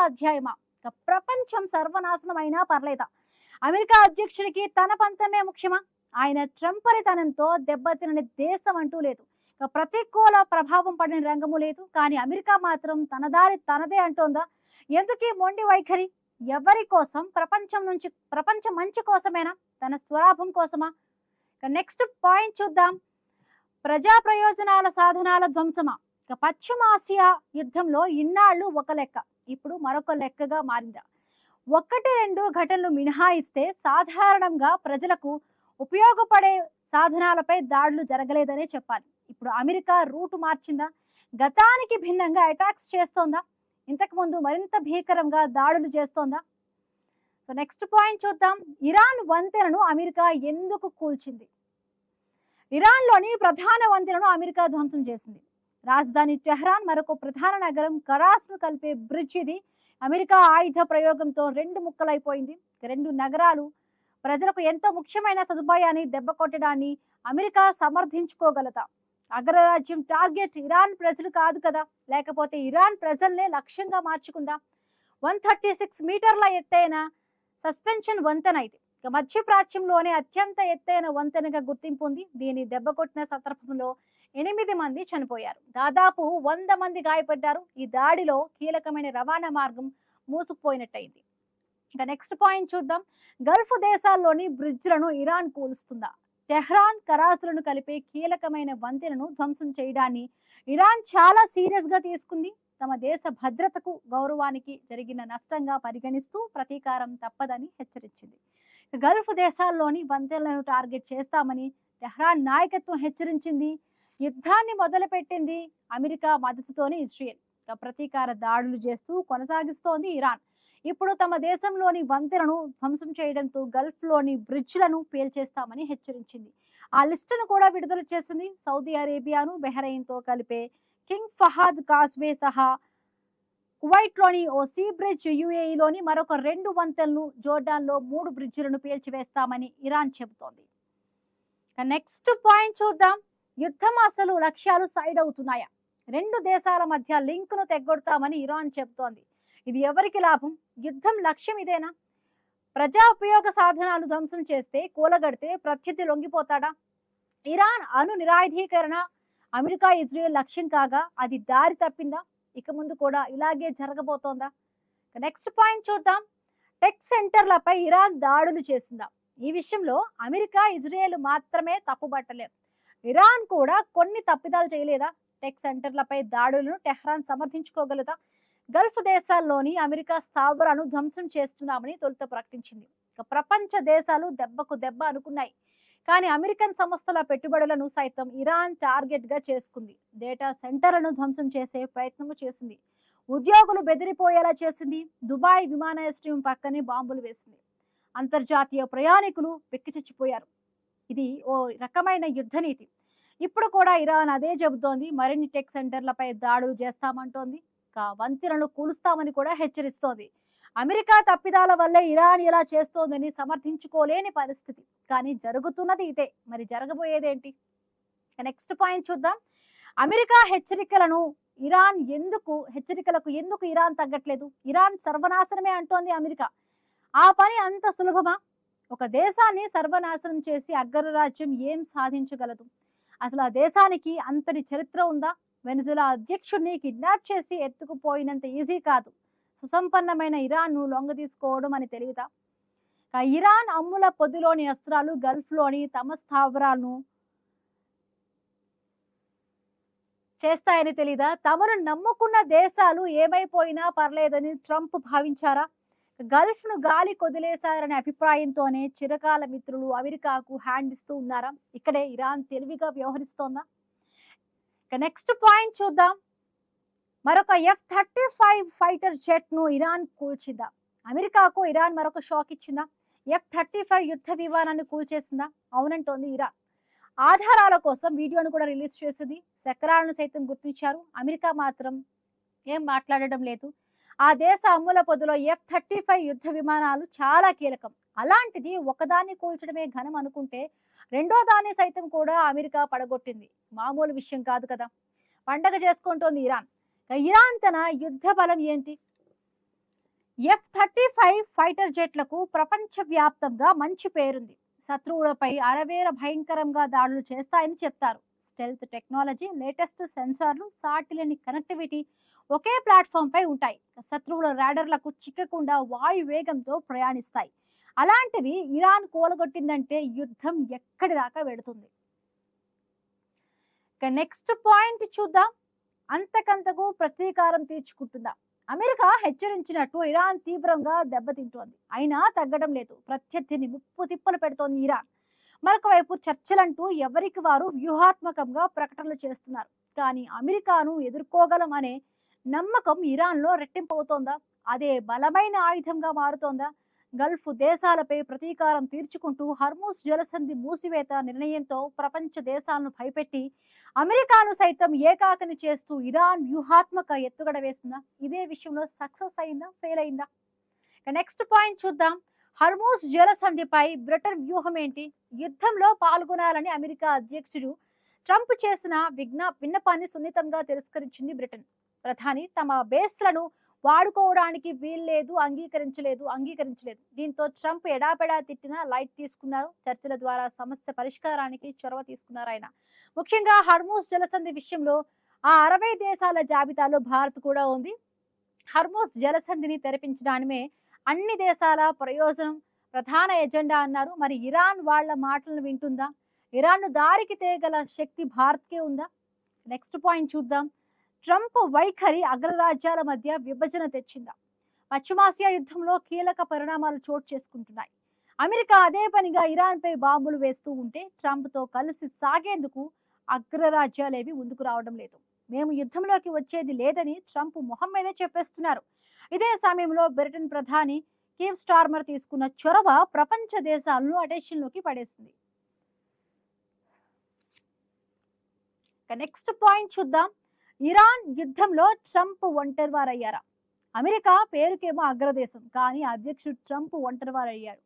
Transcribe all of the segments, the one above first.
అధ్యాయమా? ప్రపంచం సర్వనాశనం అయినా పర్లేదా? అమెరికా అధ్యక్షుడికి తన పంతమే ముఖ్యమా? ఆయన ట్రంపరితనంతో దెబ్బతినని దేశం అంటూ లేదు. ప్రతికూల ప్రభావం పడిన రంగము లేదు. కానీ అమెరికా మాత్రం తన దారి తనదే అంటోందా? ఎందుకీ మొండి వైఖరి? ఎవరి కోసం? ప్రపంచం మంచి కోసమేనా? తన స్వలాభం కోసమా? నెక్స్ట్ పాయింట్ చూద్దాం. ప్రజా ప్రయోజనాల సాధనాల ధ్వంసమా? పశ్చిమాసియా యుద్ధంలో ఇన్నాళ్ళు ఒక లెక్క, ఇప్పుడు మరొక లెక్కగా మారిందా? ఒకటి రెండు ఘటనలు మినహాయిస్తే సాధారణంగా ప్రజలకు ఉపయోగపడే సాధనాలపై దాడులు జరగలేదనే చెప్పాలి. ఇప్పుడు అమెరికా రూటు మార్చిందా? గతానికి భిన్నంగా అటాక్స్ చేస్తోందా? ఇంతకు ముందు మరింత భీకరంగా దాడులు చేస్తోందా? సో నెక్స్ట్ పాయింట్ చూద్దాం. ఇరాన్ వంతెనను అమెరికా ఎందుకు కూల్చింది? ఇరాన్లోని ప్రధాన వంతెనను అమెరికా ధ్వంసం చేసింది. రాజధాని టెహ్రాన్ మరొక ప్రధాన నగరం కరాస్ను కలిపే బ్రిడ్జ్ ఇది. అమెరికా ఆయుధ ప్రయోగంతో రెండు ముక్కలైపోయింది. రెండు నగరాలు ప్రజలకు ఎంతో ముఖ్యమైన సదుపాయాన్ని దెబ్బ కొట్టడాన్ని అమెరికా సమర్థించుకోగలదా? అగ్రరాజ్యం టార్గెట్ ఇరాన్ ప్రజలు కాదు కదా, లేకపోతే ఇరాన్ ప్రజల్నే లక్ష్యంగా మార్చుకుందా? 136 మీటర్ల ఎత్తైన సస్పెన్షన్ వంతెన ఇది. మధ్యప్రాచ్యంలోనే అత్యంత ఎత్తైన వంతెనగా గుర్తింపు ఉంది. దీని దెబ్బ కొట్టిన సందర్భంలో 8 మంది చనిపోయారు, దాదాపు 100 మంది గాయపడ్డారు. ఈ దాడిలో కీలకమైన రవాణా మార్గం మూసుకుపోయినట్టయింది. ఇక నెక్స్ట్ పాయింట్ చూద్దాం. గల్ఫ్ దేశాల్లోని బ్రిడ్జ్లను ఇరాన్ కూలుస్తుందా? టెహ్రాన్ కరాసులను కలిపే కీలకమైన వంతెనను ధ్వంసం చేయడాన్ని ఇరాన్ చాలా సీరియస్ గా తీసుకుంది. తమ దేశ భద్రతకు గౌరవానికి జరిగిన నష్టంగా పరిగణిస్తూ ప్రతీకారం తప్పదని హెచ్చరించింది. గల్ఫ్ దేశాల్లోని వంతెనలను టార్గెట్ చేస్తామని టెహ్రాన్ నాయకత్వం హెచ్చరించింది. యుద్ధాన్ని మొదలుపెట్టింది అమెరికా మద్దతుతోనే ఇజ్రాయెల్. ప్రతీకార దాడులు చేస్తూ కొనసాగిస్తోంది ఇరాన్. ఇప్పుడు తమ దేశంలోని వంతెనను ధ్వంసం చేయడంతో గల్ఫ్ లోని బ్రిడ్జ్లను పేల్చేస్తామని హెచ్చరించింది. ఆ లిస్టును కూడా విడుదల చేసింది. సౌదీ అరేబియాను బెహ్రెయిన్ తో కలిపే కింగ్ ఫహాద్ కాస్వే సహా కువైట్ లోని ఓ సీ బ్రిడ్జ్, యుఏఈలోని మరొక 2 వంతెనలు, జోర్డాన్ లో 3 బ్రిడ్జిలను పేల్చివేస్తామని ఇరాన్ చెబుతోంది. నెక్స్ట్ పాయింట్ చూద్దాం. యుద్ధం అసలు లక్ష్యాలు సైడ్ అవుతున్నాయా? రెండు దేశాల మధ్య లింక్ ను తెగొడతామని ఇరాన్ చెబుతోంది. ఇది ఎవరికి లాభం? యుద్ధం లక్ష్యం ఇదేనా? ప్రజా ఉపయోగ సాధనాలు ధ్వంసం చేస్తే, కూలగడితే ప్రత్యర్థి లొంగిపోతాడా? ఇరాన్ అణు నిరాయుధీకరణ అమెరికా ఇజ్రాయెల్ లక్ష్యం కాగా అది దారి తప్పిందా? ఇక ముందు కూడా ఇలాగే జరగబోతోందా? నెక్స్ట్ పాయింట్ చూద్దాం. టెక్ సెంటర్లపై ఇరాన్ దాడులు చేసిందా? ఈ విషయంలో అమెరికా ఇజ్రాయెల్ మాత్రమే తప్పుబట్టలేరు, ఇరాన్ కూడా కొన్ని తప్పిదాలు చేయలేదా? టెక్ సెంటర్లపై దాడులను టెహ్రాన్ సమర్థించుకోగలదా? గల్ఫ్ దేశాల్లోని అమెరికా స్థావరాలను ధ్వంసం చేస్తున్నామని తొలుత ప్రకటించింది. ప్రపంచ దేశాలు దెబ్బకు దెబ్బ అనుకున్నాయి. కానీ అమెరికన్ సంస్థల పెట్టుబడులను సైతం ఇరాన్ టార్గెట్ గా చేసుకుంది. డేటా సెంటర్లను ధ్వంసం చేసే ప్రయత్నము చేసింది. ఉద్యోగులు బెదిరిపోయేలా చేసింది. దుబాయ్ విమానాశ్రయం పక్కనే బాంబులు వేసింది. అంతర్జాతీయ ప్రయాణికులు వెక్కిచచ్చిపోయారు. ఇది ఓ రకమైన యుద్ధ నీతి. ఇప్పుడు కూడా ఇరాన్ అదే చెబుతోంది. మరిన్ని టెక్ సెంటర్లపై దాడులు చేస్తామంటోంది. వంతెనలు కూలుస్తామని కూడా హెచ్చరిస్తోంది. అమెరికా తప్పిదాల వల్లే ఇరాన్ ఇలా చేస్తోందని సమర్థించుకోలేని పరిస్థితి. కానీ జరుగుతున్నది ఇదే. మరి జరగబోయేదేంటి? నెక్స్ట్ పాయింట్ చూద్దాం. అమెరికా హెచ్చరికలకు ఎందుకు ఇరాన్ తగ్గట్లేదు? ఇరాన్ సర్వనాశనమే అంటోంది అమెరికా. ఆ పని అంత సులభమా? ఒక దేశాన్ని సర్వనాశనం చేసి అగ్రరాజ్యం ఏం సాధించగలదు? అసలు ఆ దేశానికి అంతటి చరిత్ర ఉందా? వెనిజులా అధ్యక్షుడిని కిడ్నాప్ చేసి ఎత్తుకుపోయినంత ఈజీ కాదు సుసంపన్నమైన ఇరాన్ను లొంగ తీసుకోవడం అని తెలియదా? ఇరాన్ అమ్ముల పొదిలోని అస్త్రాలు గల్ఫ్ లోని తమ స్థావరాలను చేస్తాయని తెలీదా? తమను నమ్ముకున్న దేశాలు ఏమైపోయినా పర్లేదని ట్రంప్ భావించారా? గల్ఫ్ ను గాలి కొదిలేశారనే అభిప్రాయంతోనే చిరకాల మిత్రులు అమెరికాకు హ్యాండ్ ఇస్తూ ఉన్నారా? ఇక్కడే ఇరాన్ తెలివిగా వ్యవహరిస్తోందా? నెక్స్ట్ పాయింట్ చూద్దాం. మరొక F-35 ఫైటర్ జెట్ ను ఇరాన్ కూల్చిందా? అమెరికాకు ఇరాన్ మరొక షాక్ ఇచ్చిందా? F-35 యుద్ధ విమానాన్ని కూల్చేసిందా? అవునంటోంది ఇరాన్. ఆధారాల కోసం వీడియోను కూడా రిలీజ్ చేసింది. శకరాలను సైతం గుర్తించారు. అమెరికా మాత్రం ఏం మాట్లాడడం లేదు. ఆ దేశ అమ్ముల పొదులో F-35 యుద్ధ విమానాలు చాలా కీలకం. అలాంటిది ఒకదాన్ని కూల్చడమే ఘనం అనుకుంటే రెండో దాన్ని సైతం కూడా అమెరికా పడగొట్టింది. మామూలు విషయం కాదు కదా. పండగ చేసుకుంటోంది ఇరాన్. ఇరాన్ తన యుద్ధ బలం ఏంటి? F-35 ఫైటర్ జెట్లకు ప్రపంచవ్యాప్తంగా మంచి పేరుంది. శత్రువులపై అరవేర భయంకరంగా దాడులు చేస్తాయని చెప్తారు. స్టెల్త్ టెక్నాలజీ, లేటెస్ట్ సెన్సార్లు, సాటిలేని కనెక్టివిటీ ఒకే ప్లాట్ఫామ్ పై ఉంటాయి. శత్రువుల రాడర్లకు చిక్కకుండా వాయు వేగంతో ప్రయాణిస్తాయి. అలాంటివి ఇరాన్ కూలగొట్టిందంటే యుద్ధం ఎక్కడి దాకా వెళుతుంది. ఇక నెక్స్ట్ పాయింట్ చూద్దాం. అంతకంతకు ప్రతీకారం తీర్చుకుంటుందా? అమెరికా హెచ్చరించినట్టు ఇరాన్ తీవ్రంగా దెబ్బతింటోంది. అయినా తగ్గడం లేదు. ప్రత్యర్థిని ముప్పు తిప్పలు పెడుతోంది ఇరాన్. మరొక వైపు చర్చలంటూ ఎవరికి వారు వ్యూహాత్మకంగా ప్రకటనలు చేస్తున్నారు. కానీ అమెరికాను ఎదుర్కోగలం అనే నమ్మకం ఇరాన్లో రెట్టింపవుతోందా? అదే బలమైన ఆయుధంగా మారుతోందా? గల్ఫ్ దేశాలపై ప్రతీకారం తీర్చుకుంటూ హర్మూజ్ జలసంధి మూసివేత నిర్ణయంతో ప్రపంచ దేశాలను భయపెట్టి అమెరికాను సైతం ఏకాకిని చేస్తూ ఇరాన్ వ్యూహాత్మక ఎత్తుగడ వేసిందా? ఇదే విషయంలో సక్సెస్ అయిందా, ఫెయిల్ అయిందా? నెక్స్ట్ పాయింట్ చూద్దాం. హర్మూజ్ జలసంధిపై బ్రిటన్ వ్యూహం ఏంటి? యుద్ధంలో పాల్గొనాలని అమెరికా అధ్యక్షుడు ట్రంప్ చేసిన విన్నపాన్ని సున్నితంగా తిరస్కరించింది బ్రిటన్. ప్రధాని తమ బేస్లను వాడుకోవడానికి వీల్లేదు, అంగీకరించలేదు. దీంతో ట్రంప్ ఎడాపెడా తిట్టినా లైట్ తీసుకున్నారు. చర్చల ద్వారా సమస్య పరిష్కారానికి చొరవ తీసుకున్నారు ఆయన. ముఖ్యంగా హర్మూజ్ జలసంధి విషయంలో ఆ 60 దేశాల జాబితాలో భారత్ కూడా ఉంది. హర్మూజ్ జలసంధిని తెరపించడానికే అన్ని దేశాల ప్రయోజనం ప్రధాన ఎజెండా అన్నారు. మరి ఇరాన్ వాళ్ళ మాటలను వింటుందా? ఇరాన్ను దారికి తేగల శక్తి భారత్కే ఉందా? నెక్స్ట్ పాయింట్ చూద్దాం. ట్రంప్ వైఖరి అగ్రరాజ్యాల మధ్య విభజన తెచ్చిందా? పశ్చిమాసియా యుద్ధంలో కీలక పరిణామాలు చోటు చేసుకుంటున్నాయి. అమెరికా అదే పనిగా ఇరాన్ పై బాంబులు వేస్తూ ఉంటే ట్రంప్ తో కలిసి సాగేందుకు అగ్రరాజ్యాలేవి ముందుకు రావడం లేదు. మేము యుద్ధంలోకి వచ్చేది లేదని ట్రంప్ మొహం మీదే చెప్పేస్తున్నారు. ఇదే సమయంలో బ్రిటన్ ప్రధాని కీవ్ స్టార్మర్ తీసుకున్న చొరవ ప్రపంచ దేశాలను అటెన్షన్ లోకి పడేసింది. నెక్స్ట్ పాయింట్ చూద్దాం. ఇరాన్ యుద్ధంలో ట్రంప్ ఒంటరివారయ్యారా? అమెరికా పేరుకేమో అగ్రదేశం, కానీ అధ్యక్షుడు ట్రంప్ ఒంటరివారయ్యాడు.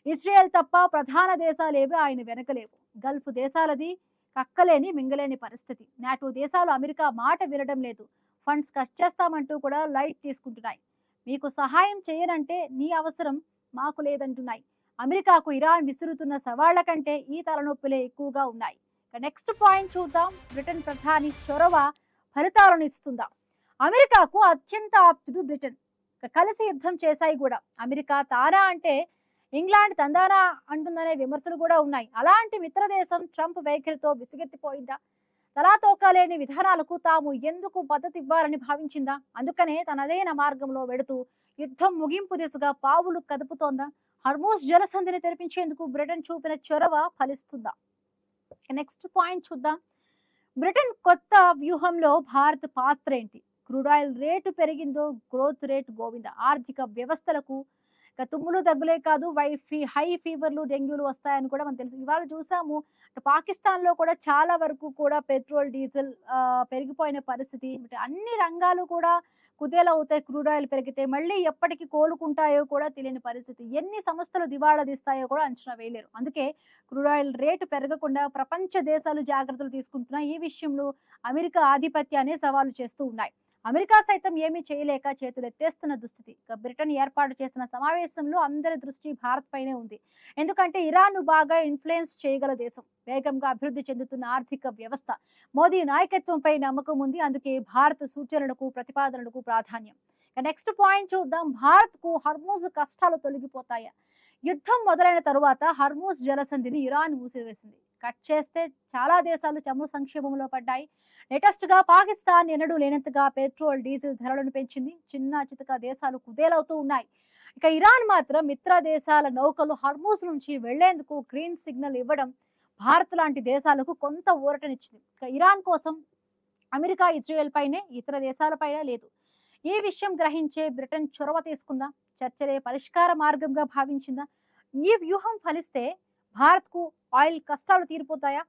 ఇజ్రాయెల్ తప్ప ప్రధాన దేశాలేవి ఆయన వెనకలేవు. గల్ఫ్ దేశాలది కక్కలేని మింగలేని పరిస్థితి. నాటో దేశాలు అమెరికా మాట వినడం లేదు. ఫండ్స్ కట్ చేస్తామంటూ కూడా లైట్ తీసుకుంటున్నాయి. మీకు సహాయం చేయనంటే నీ అవసరం మాకు లేదంటున్నాయి. అమెరికాకు ఇరాన్ విసురుతున్న సవాళ్ల కంటే ఈ తలనొప్పులే ఎక్కువగా ఉన్నాయి. నెక్స్ట్ పాయింట్ చూద్దాం. బ్రిటన్ ప్రధాని చొరవ ఫలితాలను ఇస్తుందా? అమెరికాకు అత్యంత ఆప్తుడు బ్రిటన్. కలిసి యుద్ధం చేశాయి కూడా. అమెరికా తారా అంటే ఇంగ్లాండ్ తందానా అంటుందనే విమర్శలు కూడా ఉన్నాయి. అలాంటి మిత్ర దేశం ట్రంప్ వైఖరితో విసిగెత్తిపోయిందా? తలాతోకాలేని విధానాలకు తాము ఎందుకు మద్దతు ఇవ్వాలని భావించిందా? అందుకనే తనదైన మార్గంలో వెడుతూ యుద్ధం ముగింపు దిశగా పావులు కదుపుతోందా? హర్మూజ్ జలసంధిని తెరిపించేందుకు బ్రిటన్ చూపిన చొరవ ఫలిస్తుందా? నెక్స్ట్ పాయింట్ చూద్దాం. బ్రిటన్ కొత్త వ్యూహంలో భారత్ పాత్ర ఏంటి? క్రూడ్ ఆయిల్ రేటు పెరిగిందో గ్రోత్ రేటు గోవింద. ఆర్థిక వ్యవస్థలకు తుమ్ములు దగ్గులే కాదు, హై ఫీవర్లు, డెంగ్యూలు వస్తాయని కూడా మనకు తెలుసు. ఇవాళ చూసాము పాకిస్తాన్ లో కూడా చాలా వరకు కూడా పెట్రోల్, డీజిల్ పెరిగిపోయిన పరిస్థితి. అన్ని రంగాలు కూడా కుదేలవుతాయి. క్రూడ్ ఆయిల్ పెరిగితే మళ్ళీ ఎప్పటికి కోలుకుంటాయో కూడా తెలియని పరిస్థితి. ఎన్ని సంస్థలు దివాళా తీస్తాయో కూడా అంచనా వేయలేరు. అందుకే క్రూడ్ ఆయిల్ రేటు పెరగకుండా ప్రపంచ దేశాలు జాగ్రత్తలు తీసుకుంటున్నాయి. ఈ విషయంలో అమెరికా ఆధిపత్యాన్ని సవాలు చేస్తూ ఉన్నాయి. అమెరికా సైతం ఏమీ చేయలేక చేతులెత్తేస్తున్న దుస్థితి. ఇక బ్రిటన్ ఏర్పాటు చేసిన సమావేశంలో అందరి దృష్టి భారత్ పైనే ఉంది. ఎందుకంటే ఇరాన్ ను బాగా ఇన్ఫ్లుయెన్స్ చేయగల దేశం, వేగంగా అభివృద్ధి చెందుతున్న ఆర్థిక వ్యవస్థ, మోదీ నాయకత్వంపై నమ్మకం ఉంది. అందుకే భారత్ సూచనలకు, ప్రతిపాదనలకు ప్రాధాన్యం. నెక్స్ట్ పాయింట్ చూద్దాం. భారత్ కు హర్మూజ్ కష్టాలు తొలగిపోతాయా? యుద్ధం మొదలైన తరువాత హర్మూజ్ జలసంధిని ఇరాన్ మూసివేసింది. కట్ చేస్తే చాలా దేశాలు చము సంక్షేమంలో పడ్డాయి. లేటెస్ట్ గా పాకిస్తాన్ ఎన్నడూ లేనంతగా పెట్రోల్, డీజిల్ ధరలను పెంచింది. చిన్న చితక దేశాలు కుదేలవుతూ ఉన్నాయి. ఇక ఇరాన్ మాత్రం మిత్ర దేశాల నౌకలు హర్మూజ్ నుంచి వెళ్లేందుకు గ్రీన్ సిగ్నల్ ఇవ్వడం భారత్ లాంటి దేశాలకు కొంత ఊరటనిచ్చింది. ఇక ఇరాన్ కోసం అమెరికా, ఇజ్రాయెల్ పైనే, ఇతర దేశాలపైన లేదు. ఈ విషయం గ్రహించే బ్రిటన్ చొరవ తీసుకుందా? చర్చలే పరిష్కార మార్గంగా భావించిందా? ఈ వ్యూహం ఫలిస్తే భారత్ కు ఆయిల్ కష్టాలు తీరిపోతాయా?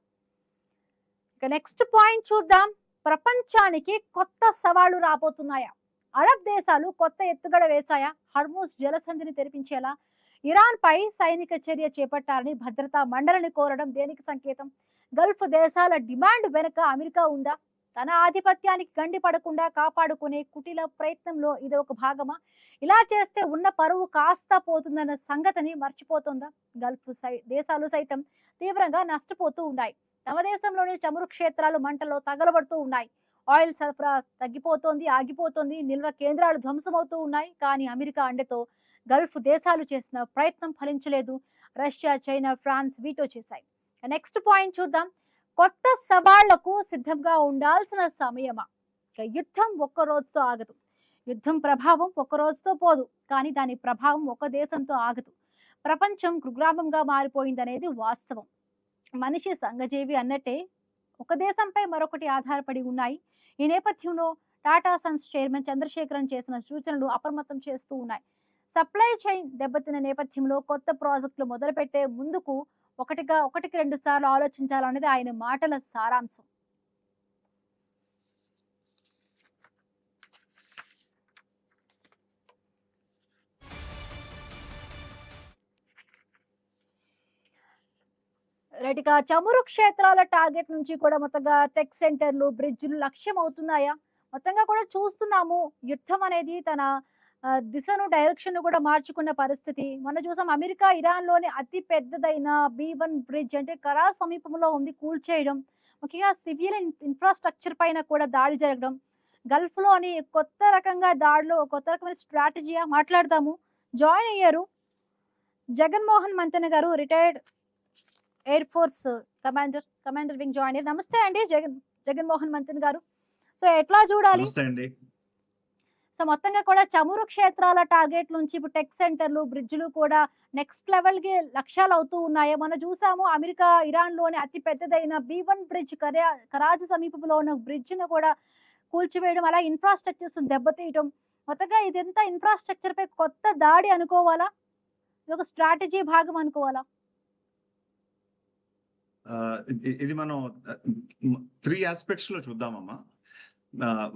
ఇక నెక్స్ట్ పాయింట్ చూద్దాం. ప్రపంచానికి కొత్త సవాళ్లు రాబోతున్నాయా? అరబ్ దేశాలు కొత్త ఎత్తుగడ వేశాయా? హర్మూజ్ జలసంధిని తెరిపించేలా ఇరాన్ పై సైనిక చర్య చేపట్టాలని భద్రతా మండలిని కోరడం దేనికి సంకేతం? గల్ఫ్ దేశాల డిమాండ్ వెనుక అమెరికా ఉందా? తన ఆధిపత్యానికి గండి పడకుండా కాపాడుకునే కుటిల ప్రయత్నంలో ఇది ఒక భాగమా? ఇలా చేస్తే ఉన్న పరువు కాస్త పోతుందన్న సంగతిని మర్చిపోతుందా? దేశాలు సైతం తీవ్రంగా నష్టపోతూ ఉన్నాయి. తమ దేశంలోని చమురు క్షేత్రాలు మంటల్లో తగలబడుతూ ఉన్నాయి. ఆయిల్ సరఫరా తగ్గిపోతోంది, ఆగిపోతోంది. నిల్వ కేంద్రాలు ధ్వంసమవుతూ ఉన్నాయి. కానీ అమెరికా అండతో గల్ఫ్ దేశాలు చేసిన ప్రయత్నం ఫలించలేదు. రష్యా, చైనా, ఫ్రాన్స్ వీటో చేశాయి. నెక్స్ట్ పాయింట్ చూద్దాం. కొత్త సవాళ్లకు సిద్ధంగా ఉండాల్సిన సమయమా? యుద్ధం ఒక్క రోజుతో ఆగదు. యుద్ధం ప్రభావం ఒక్క రోజుతో పోదు. కానీ దాని ప్రభావం ఒక దేశంతో ఆగదు. ప్రపంచం కుగ్రామంగా మారిపోయిందనేది వాస్తవం. మనిషి సంఘజీవి అన్నట్టే ఒక దేశంపై మరొకటి ఆధారపడి ఉన్నాయి. ఈ నేపథ్యంలో టాటా సన్స్ చైర్మన్ చంద్రశేఖరన్ చేసిన సూచనలు అప్రమత్తం చేస్తూ ఉన్నాయి. సప్లై చైన్ దెబ్బతిన్న నేపథ్యంలో కొత్త ప్రాజెక్టులు మొదలుపెట్టే ముందుకు ఒకటికి 2 సార్లు ఆలోచించాలనేది ఆయన మాటల సారాంశం. రైట్గా చమురు క్షేత్రాల టార్గెట్ నుంచి కూడా మొత్తంగా టెక్ సెంటర్లు, బ్రిడ్జ్లు లక్ష్యం అవుతున్నాయా? మొత్తంగా కూడా చూస్తున్నాము. యుద్ధం అనేది తన దిశను, డైరెక్షన్ కూడా మార్చుకున్న పరిస్థితి. మొన్న చూసాం అమెరికా ఇరాన్లోని అతి పెద్దదైన B1 బ్రిడ్జ్ అంటే కరాచ్ సమీపంలో ఉంది కూల్చేయడం. ముఖ్యంగా సివిల్ ఇన్ఫ్రాస్ట్రక్చర్ పైన కూడా దాడి జరగడం. గల్ఫ్లోని కొత్త రకమైన స్ట్రాటజీయా మాట్లాడదాము. జాయిన్ అయ్యారు జగన్మోహన్ మంతెన గారు, retired air force commander wing join అయ్యారు. నమస్తే అండి జగన్మోహన్ మంతెన గారు. సో ఎట్లా చూడాలి? సో మొత్తంగా కూడా చమురు క్షేత్రాల టార్గెట్ నుంచి ఇప్పుడు టెక్ సెంటర్లు, బ్రిడ్జ్లు కూడా నెక్స్ట్ లెవెల్ కి లక్ష్యాలు అవుతూ ఉన్నాయో మనం చూసాము. అమెరికా ఇరాన్ లోని అతి పెద్దదైన B1 బ్రిడ్జ్ కరాచీ సమీపంలో ఉన్న బ్రిడ్జ్ ను కూడా కూల్చివేయడం, అలా ఇన్ఫ్రాస్ట్రక్చర్స్ దెబ్బతీయడం. మొత్తంగా ఇదంతా ఇన్ఫ్రాస్ట్రక్చర్ పై కొత్త దాడి అనుకోవాలా? ఇది ఒక స్ట్రాటజీ భాగం అనుకోవాలా? ఇది మనం 3 ఆస్పెక్ట్స్ లో చూద్దామమ్మా.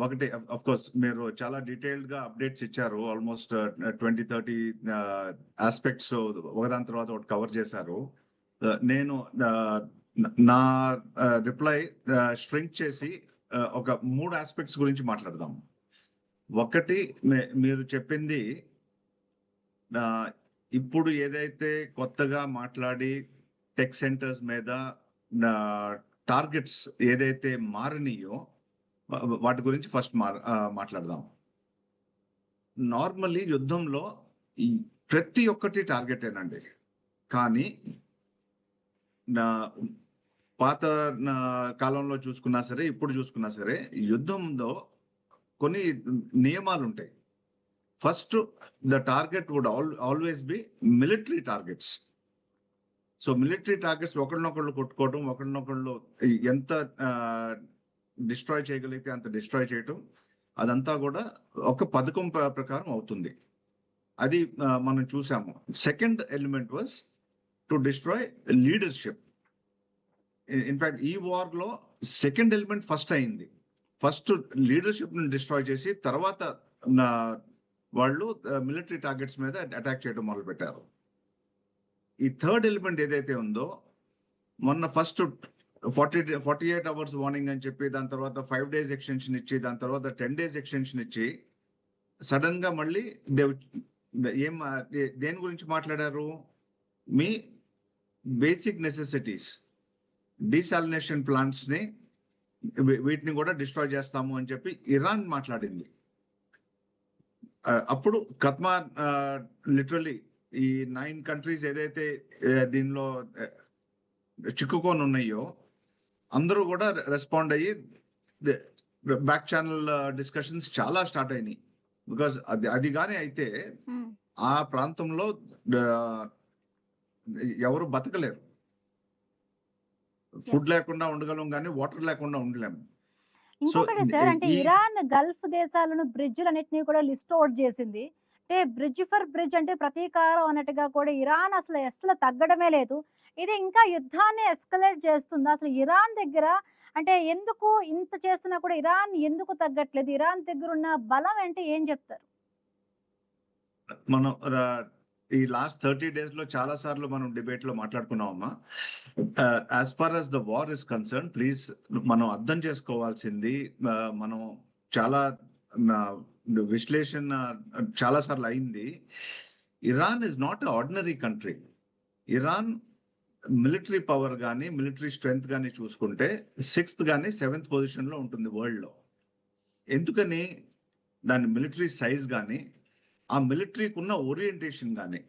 ఒకటి అఫ్ కోర్స్ మీరు చాలా డీటెయిల్డ్ గా అప్డేట్స్ ఇచ్చారు. ఆల్మోస్ట్ 20-30 ఆస్పెక్ట్స్ ఒకదాని తర్వాత ఒకటి కవర్ చేశారు. నేను నా రిప్లై స్ట్రింక్ చేసి ఒక 3 ఆస్పెక్ట్స్ గురించి మాట్లాడదాం. ఒకటి, మీరు చెప్పింది ఇప్పుడు ఏదైతే కొత్తగా మాట్లాడి టెక్ సెంటర్స్ మీద టార్గెట్స్ ఏదైతే మారనియో వాటి గురించి ఫస్ట్ మాట్లాడదాం. నార్మల్లీ యుద్ధంలో ప్రతి ఒక్కటి టార్గెటేనండి. కానీ పాత కాలంలో చూసుకున్నా సరే, ఇప్పుడు చూసుకున్నా సరే, యుద్ధంలో కొన్ని నియమాలు ఉంటాయి. First, the target would always be military targets. So military targets ఒకళ్ళనొకళ్ళు కొట్టుకోవడం, ఒకళ్ళనొకళ్ళు ఎంత డిస్ట్రాయ్ చేయగలిగితే అంత డిస్ట్రాయ్ చేయటం, అదంతా కూడా ఒక పథకం ప్రకారం అవుతుంది. అది మనం చూసాము. Second element was to destroy leadership. In fact ఈ వార్ లో సెకండ్ ఎలిమెంట్ ఫస్ట్ అయింది. ఫస్ట్ లీడర్షిప్ ని డిస్ట్రాయ్ చేసి తర్వాత వాళ్ళు మిలిటరీ టార్గెట్స్ మీద అటాక్ చేయడం మొదలు పెట్టారు. ఈ థర్డ్ ఎలిమెంట్ ఏదైతే ఉందో, మొన్న ఫస్ట్ 48 అవర్స్ వార్నింగ్ అని చెప్పి, దాని తర్వాత 5 days ఎక్స్టెన్షన్ ఇచ్చి, దాని తర్వాత 10 days ఎక్స్టెన్షన్ ఇచ్చి, సడన్ గా మళ్ళీ దేని గురించి మాట్లాడారు? మీ బేసిక్ నెసెసిటీస్, డీసాలినేషన్ ప్లాంట్స్ ని, వీటిని కూడా డిస్ట్రాయ్ చేస్తాము అని చెప్పి ఇరాన్ మాట్లాడింది. అప్పుడు ఖత్మార్ లిటరలీ ఈ 9 కంట్రీస్ ఏదైతే దీనిలో చిక్కుకొని ఉన్నాయో అందరూ కూడా రెస్పాండ్ అయ్యి బ్యాక్ ఛానల్ డిస్కషన్స్ చాలా స్టార్ట్ అయినాయి. బికాస్ అది కానీ అయితే ఆ ప్రాంతంలో ఎవరు బతకలేరు. ఫుడ్ లేకుండా ఉండగలం, కానీ వాటర్ లేకుండా ఉండలేము. ఇంకొకటి సార్, అంటే ఇరాన్ గల్ఫ్ దేశాలను బ్రిడ్జ్లన్నిటినీ కూడా లిస్ట్ అవుట్ చేసింది. అంటే బ్రిడ్జ్ ఫర్ బ్రిడ్జ్ అంటే ప్రతీకారం అన్నట్టుగా కూడా ఇరాన్ అసలు తగ్గడమే లేదు. ఇది ఇంకా యుద్ధాన్ని ఎస్కలేట్ చేస్తుంది. అసలు ఇరాన్ దగ్గర అంటే ఎందుకు ఇంత చేస్తున్నా కూడా ఇరాన్ ఎందుకు తగ్గట్లేదు? ఇరాన్ దగ్గర ఉన్న బలం అంటే ఏం చెప్తారు? మనం ఈ లాస్ట్ 30 days లో చాలా సార్లు మనం డిబేట్ లో మాట్లాడుకున్నామమ్మా. As far as the war is concern, please మనం అర్థం చేసుకోవాల్సింది, మనం చాలా విశ్లేషణ చాలా సార్లు అయింది. Iran is not ordinary country. Iran military power కానీ మిలిటరీ స్ట్రెంగ్త్ కానీ చూసుకుంటే 6th కానీ 7th పొజిషన్ లో ఉంటుంది వరల్డ్ లో. ఎందుకని? దాని మిలిటరీ సైజ్ కానీ ఆ మిలిటరీకి ఉన్న ఓరియంటేషన్ కానీ,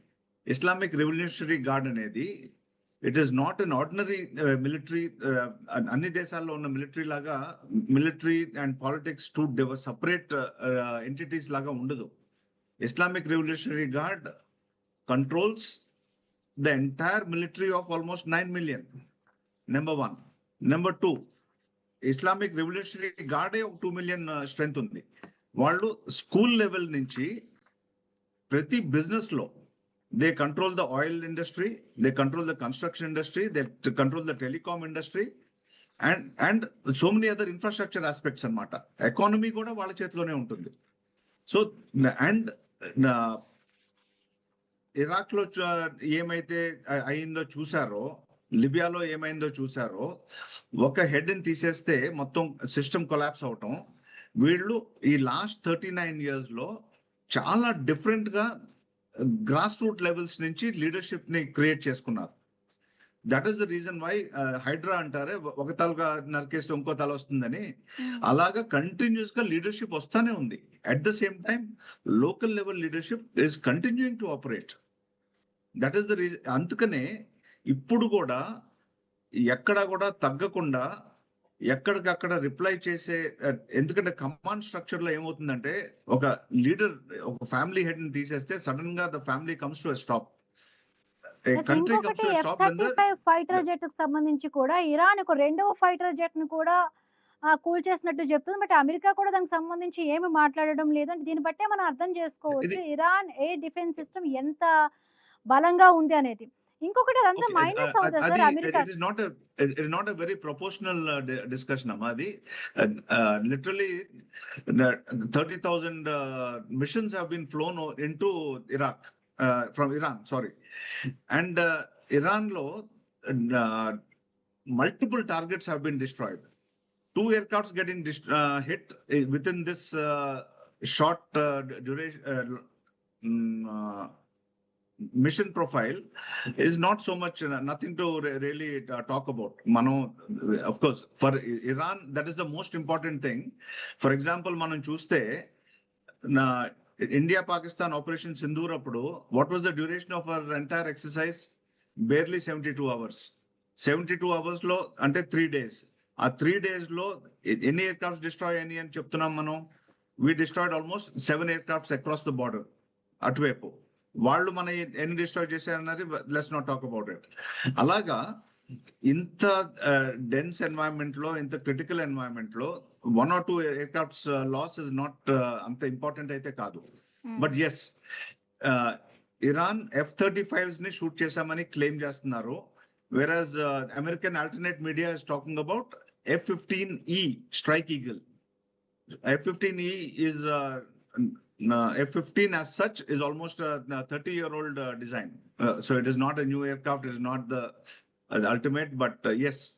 ఇస్లామిక్ రెవల్యూషనరీ గార్డ్ అనేది it is not an ordinary military. అన్ని దేశాల్లో ఉన్న మిలిటరీ లాగా military and politics two separate entities లాగా ఉండదు. Islamic Revolutionary Guard controls the entire military of almost 9 million. Number one. Number two, Islamic Revolutionary Guard 2 million strength ఉంది. వాళ్ళు school level నుంచి ప్రతి బిజినెస్ లో they control the oil industry, they control the construction industry, they control the telecom industry and so many other infrastructure aspects అన్నమాట. Economy కూడా వాళ్ళ చేతిలోనే ఉంటుంది. సో అండ్ ఇరాక్ లో ఏమైతే అయిందో చూసారో, లిబియాలో ఏమైందో చూసారో, ఒక హెడ్ ని తీసేస్తే మొత్తం సిస్టమ్ కొలాప్స్ అవటం. వీళ్ళు ఈ లాస్ట్ 39 years లో చాలా డిఫరెంట్ గా గ్రాస్ రూట్ లెవెల్స్ నుంచి లీడర్షిప్ ని క్రియేట్ చేసుకున్నారు. That is the reason why hydra అంటారే, ఒక తలగా నరికేస్తే ఇంకో తల వస్తుందని. అలాగా కంటిన్యూస్ గా లీడర్షిప్ వస్తానే ఉంది. At the same time local level leadership is continuing to operate. That is the reason. అందుకనే ఇప్పుడు కూడా ఎక్కడ కూడా తగ్గకుండా ఎక్కడికక్కడ రిప్లై చేసే, ఎందుకంటే కమాండ్ స్ట్రక్చర్ లో ఏమవుతుందంటే, ఒక లీడర్ ఒక ఫ్యామిలీ హెడ్ ని తీసేస్తే సడన్ గా the family comes to stop. ఇంకొకటి F-35 ఫైటర్ జెట్ కు సంబంధించి కూడా ఇరాన్ ఒక రెండవ ఫైటర్ జెట్ ను కూడా కూల్చేసినట్టు చెప్తుంది. బట్ అమెరికా కూడా దానికి సంబంధించి ఏమి మాట్లాడడం లేదు. అంటే దీన్ని బట్టే మనం అర్థం చేసుకోవచ్చు ఇరాన్ ఎయిర్ డిఫెన్స్ సిస్టమ్ ఎంత బలంగా ఉంది అనేది. ఇంకొకటి అదంతా మైనస్ అవుతా sir America? It is not a very proportional discussion, Amadi. Literally, 30,000 missions have been flown into Iraq, from Iran, sorry. And Iran lo multiple targets have been destroyed. 2 aircrafts getting hit within this short duration. Mission profile is not so much, nothing to really talk about. Mano, of course, for Iran, that is the most important thing. For example, మనం చూస్తే India Pakistan Operation Sindoor appudu, what was the duration of our entire exercise? Barely 72 hours. 72 hours lo ante 3 days. ఆ 3 days లో ఎన్ని aircrafts destroy అని చెప్తున్నాం మనం? We destroyed almost 7 aircrafts across the border అటువైపు. వాళ్ళు మన ఎన్ని డిస్ట్రాయ్ చేశారన్నది let's not talk about it. అలాగా ఇంత డెన్స్ ఎన్వైరన్మెంట్ లో, ఇంత క్రిటికల్ ఎన్వైరన్మెంట్ లో 1 or 2 aircrafts loss is not అంత ఇంపార్టెంట్ అయితే కాదు. బట్ ఎస్, ఇరాన్ F-35s ని షూట్ చేశామని క్లెయిమ్ చేస్తున్నారు. whereas American alternate media is talking about F-15E Strike Eagle. F-15E is F-15 as such is almost a 30-year-old design. So it is not a new aircraft, it is not the ultimate, but yes,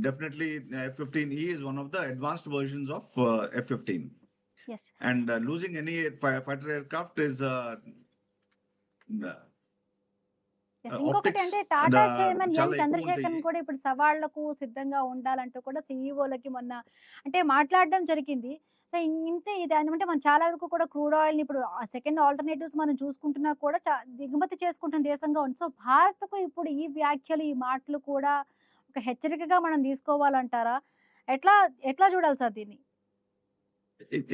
definitely F-15E is one of the advanced versions of F-15. Yes. And losing any fighter aircraft is ఇంకొకటి అంటే Tata chairman N Chandrasekaran కూడా ఇప్పుడు సవాళ్లకు సిద్ధంగా ఉండాలంటూ కూడా సీఈఓలకి మొన్న అంటే మాట్లాడడం జరిగింది. సో ఇంతే ఇది అంటే మనం చాలా వరకు కూడా క్రూడ్ ఆయిల్ ని ఇప్పుడు సెకండ్ ఆల్టర్నేటివ్స్ మనం చూసుకుంటున్నా కూడా దిగుమతి చేసుకుంటున్న దేశంగా ఉంది. సో భారత్కు ఇప్పుడు ఈ వ్యాఖ్యలు, ఈ మాటలు కూడా ఒక హెచ్చరికగా మనం తీసుకోవాలంటారా? ఎట్లా చూడాలి సార్ దీన్ని?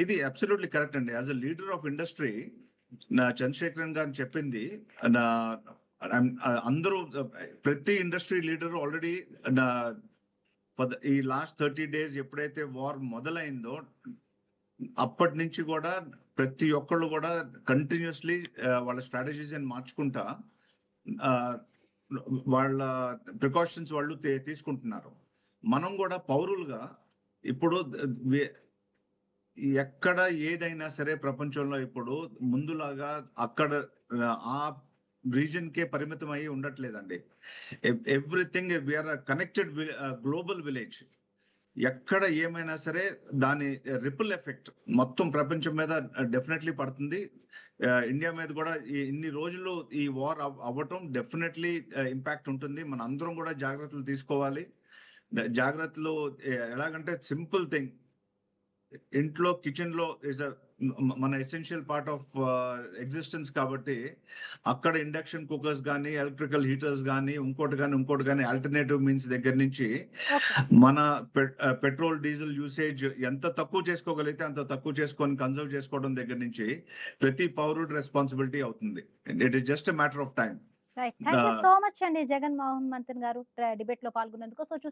ఇది అబ్సల్యూట్లీ కరెక్ట్ అండి. As a leader of industry Chandrasekaran గారు చెప్పింది అందరూ, ప్రతి ఇండస్ట్రీ లీడర్ ఆల్రెడీ ఈ లాస్ట్ 30 days ఎప్పుడైతే వార్ మొదలైందో అప్పటి నుంచి కూడా ప్రతి ఒక్కళ్ళు కూడా కంటిన్యూస్లీ వాళ్ళ స్ట్రాటజీస్ అని మార్చుకుంటా వాళ్ళ ప్రికాషన్స్ వాళ్ళు తీసుకుంటున్నారు. మనం కూడా పౌరులుగా ఇప్పుడు ఎక్కడ ఏదైనా సరే ప్రపంచంలో ఇప్పుడు ముందులాగా అక్కడ ఆ రీజన్ కే పరిమితం అయ్యి ఉండట్లేదండి. Everything we are connected global village. ఎక్కడ ఏమైనా సరే దాని రిపుల్ ఎఫెక్ట్ మొత్తం ప్రపంచం మీద డెఫినెట్లీ పడుతుంది. ఇండియా మీద కూడా ఇన్ని రోజులు ఈ వార్ అవ్వటం డెఫినెట్లీ ఇంపాక్ట్ ఉంటుంది. మన అందరం కూడా జాగ్రత్తలు తీసుకోవాలి. జాగ్రత్తలు ఎలాగంటే సింపుల్ థింగ్, ఇంట్లో కిచెన్ లో ఇస్ మన ఎసెన్షియల్ పార్ట్ ఆఫ్ ఎగ్జిస్టెన్స్ కాబట్టి అక్కడ ఇండక్షన్ కుక్కర్స్ కానీ ఎలక్ట్రికల్ హీటర్స్ కానీ ఇంకోటి కానీ ఆల్టర్నేటివ్ మీన్స్ దగ్గర నుంచి ఓకే. మన పెట్రోల్ డీజిల్ యూసేజ్ ఎంత తక్కువ చేసుకోగలిగితే అంత తక్కువ చేసుకొని కన్సర్వ్ చేసుకోవడం దగ్గర నుంచి ప్రతి పౌరుడు రెస్పాన్సిబిలిటీ అవుతుంది. It is just matter of time. Right. Thank you so much అండి జగన్మోహన్ మంతన్ గారు డిబేట్ లో పాల్గొన్నందుకు. సో